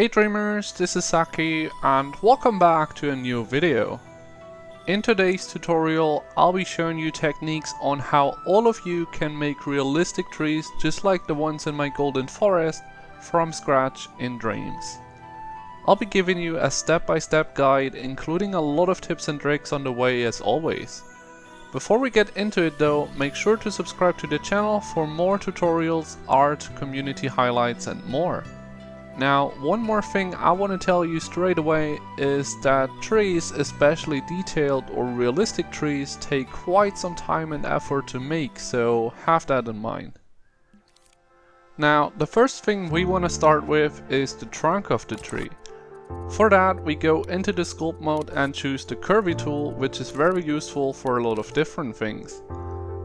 Hey dreamers, this is Saki and welcome back to a new video. In today's tutorial I'll be showing you techniques on how all of you can make realistic trees just like the ones in my golden forest from scratch in Dreams. I'll be giving you a step-by-step guide including a lot of tips and tricks on the way as always. Before we get into it though, make sure to subscribe to the channel for more tutorials, art, community highlights and more. Now, one more thing I want to tell you straight away is that trees, especially detailed or realistic trees, take quite some time and effort to make, so have that in mind. Now, the first thing we want to start with is the trunk of the tree. For that, we go into the sculpt mode and choose the curvy tool, which is very useful for a lot of different things.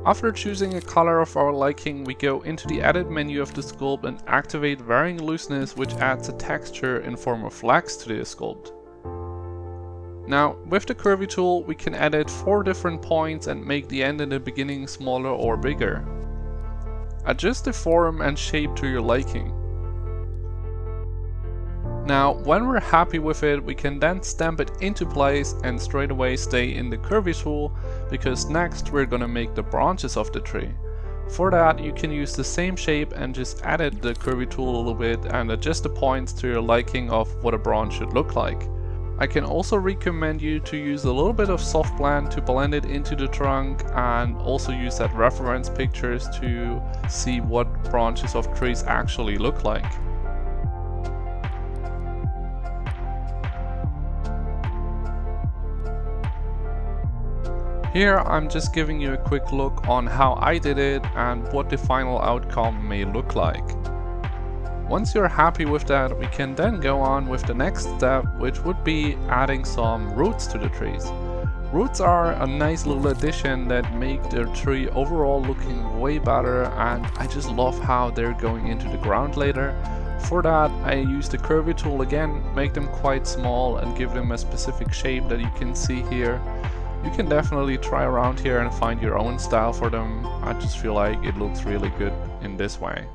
After choosing a color of our liking, we go into the edit menu of the sculpt and activate varying looseness, which adds a texture in form of flex to the sculpt. Now, with the curvy tool, we can edit 4 different points and make the end and the beginning smaller or bigger. Adjust the form and shape to your liking. Now, when we're happy with it, we can then stamp it into place and straight away stay in the curvy tool, because next we're gonna make the branches of the tree. For that, you can use the same shape and just edit the curvy tool a little bit and adjust the points to your liking of what a branch should look like. I can also recommend you to use a little bit of soft blend to blend it into the trunk, and also use that reference pictures to see what branches of trees actually look like. Here I'm just giving you a quick look on how I did it and what the final outcome may look like. Once you're happy with that, we can then go on with the next step, which would be adding some roots to the trees. Roots are a nice little addition that make the tree overall looking way better, and I just love how they're going into the ground later. For that, I use the curvy tool again, make them quite small and give them a specific shape that you can see here. You can definitely try around here and find your own style for them. I just feel like it looks really good in this way.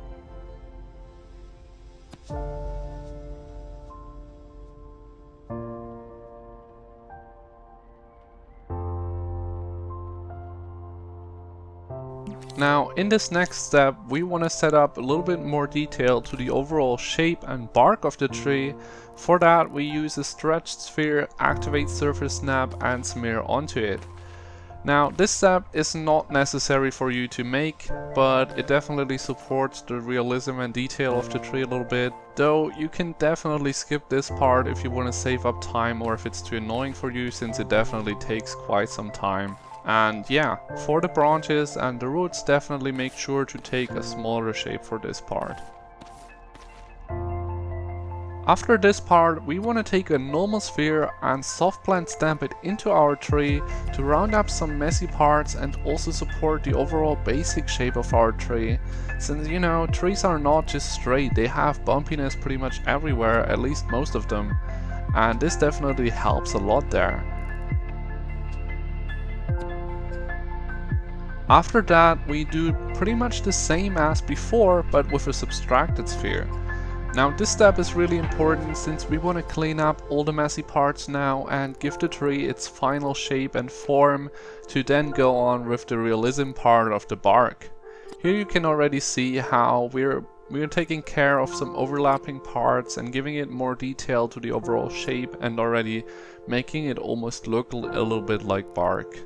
Now, in this next step, we want to set up a little bit more detail to the overall shape and bark of the tree. For that, we use a stretched sphere, activate surface snap and smear onto it. Now, this step is not necessary for you to make, but it definitely supports the realism and detail of the tree a little bit. Though you can definitely skip this part if you want to save up time or if it's too annoying for you, since it definitely takes quite some time. And yeah, for the branches and the roots, definitely make sure to take a smaller shape for this part. After this part, we want to take a normal sphere and soft blend stamp it into our tree to round up some messy parts and also support the overall basic shape of our tree. Since, you know, trees are not just straight, they have bumpiness pretty much everywhere, at least most of them. And this definitely helps a lot there. After that, we do pretty much the same as before, but with a subtracted sphere. Now, this step is really important since we want to clean up all the messy parts now and give the tree its final shape and form to then go on with the realism part of the bark. Here you can already see how we're taking care of some overlapping parts and giving it more detail to the overall shape and already making it almost look a little bit like bark.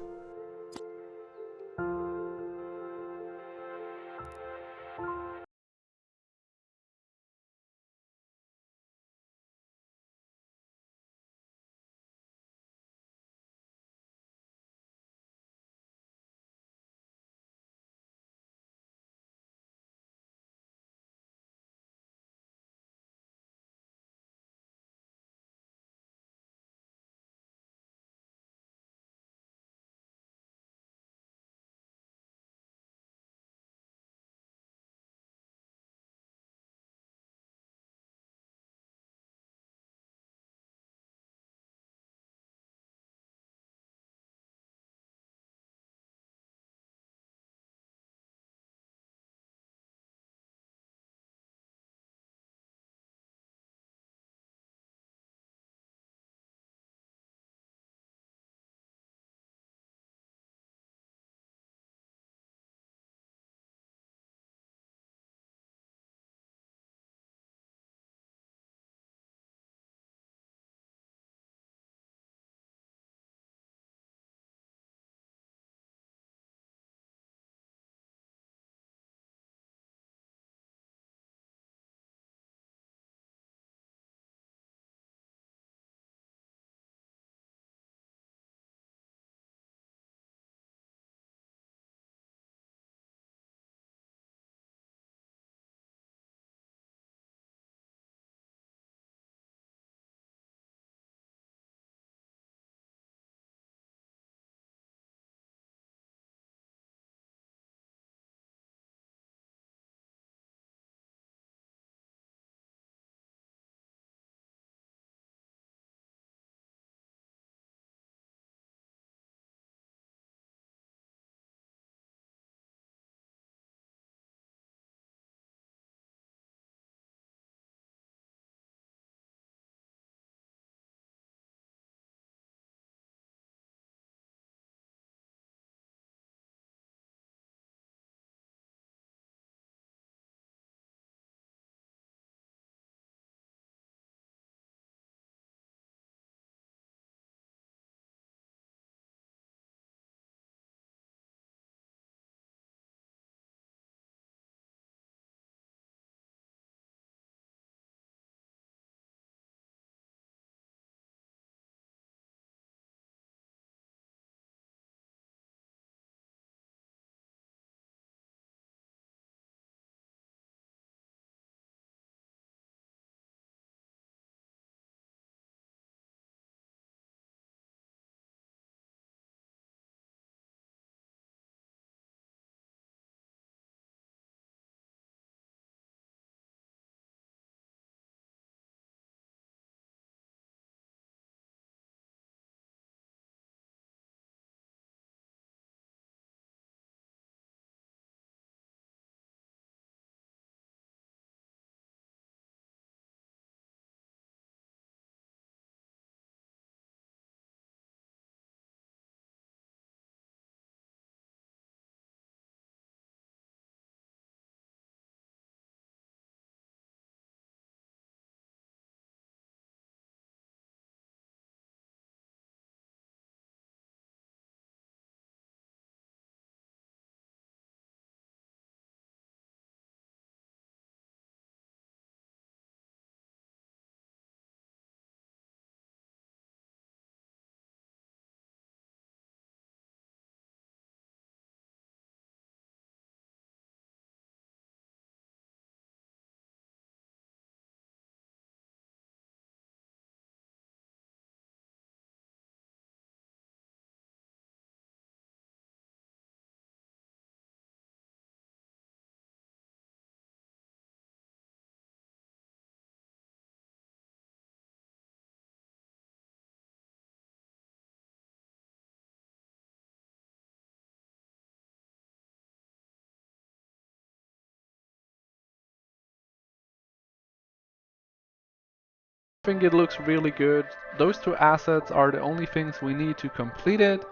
think it looks really good. Those two assets are the only things we need to complete it.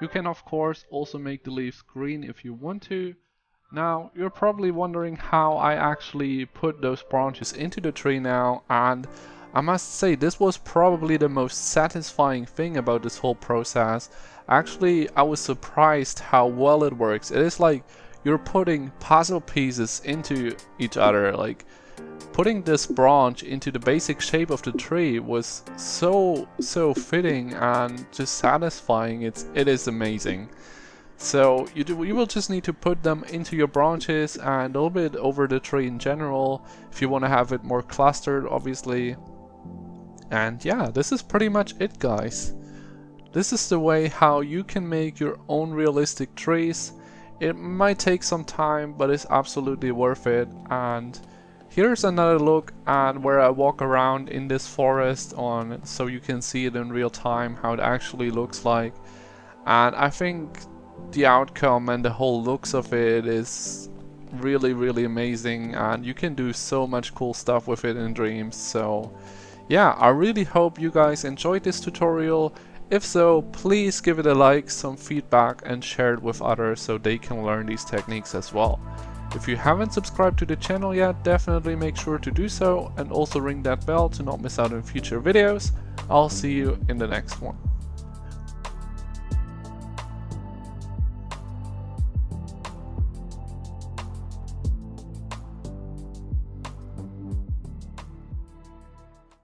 You can of course also make the leaves green if you want to. Now, you're probably wondering how I actually put those branches into the tree now, and I must say this was probably the most satisfying thing about this whole process. Actually, I was surprised how well it works. It is like you're putting puzzle pieces into each other. Like, putting this branch into the basic shape of the tree was so fitting and just satisfying. It is amazing. So you will just need to put them into your branches and a little bit over the tree in general if you want to have it more clustered, obviously. And yeah, this is pretty much it, guys. This is the way how you can make your own realistic trees. It might take some time, but it's absolutely worth it. And here's another look at where I walk around in this forest so you can see it in real time how it actually looks like. And I think the outcome and the whole looks of it is really amazing, and you can do so much cool stuff with it in Dreams. So yeah, I really hope you guys enjoyed this tutorial. If so, please give it a like, some feedback, and share it with others so they can learn these techniques as well. If you haven't subscribed to the channel yet, definitely make sure to do so, and also ring that bell to not miss out on future videos. I'll see you in the next one.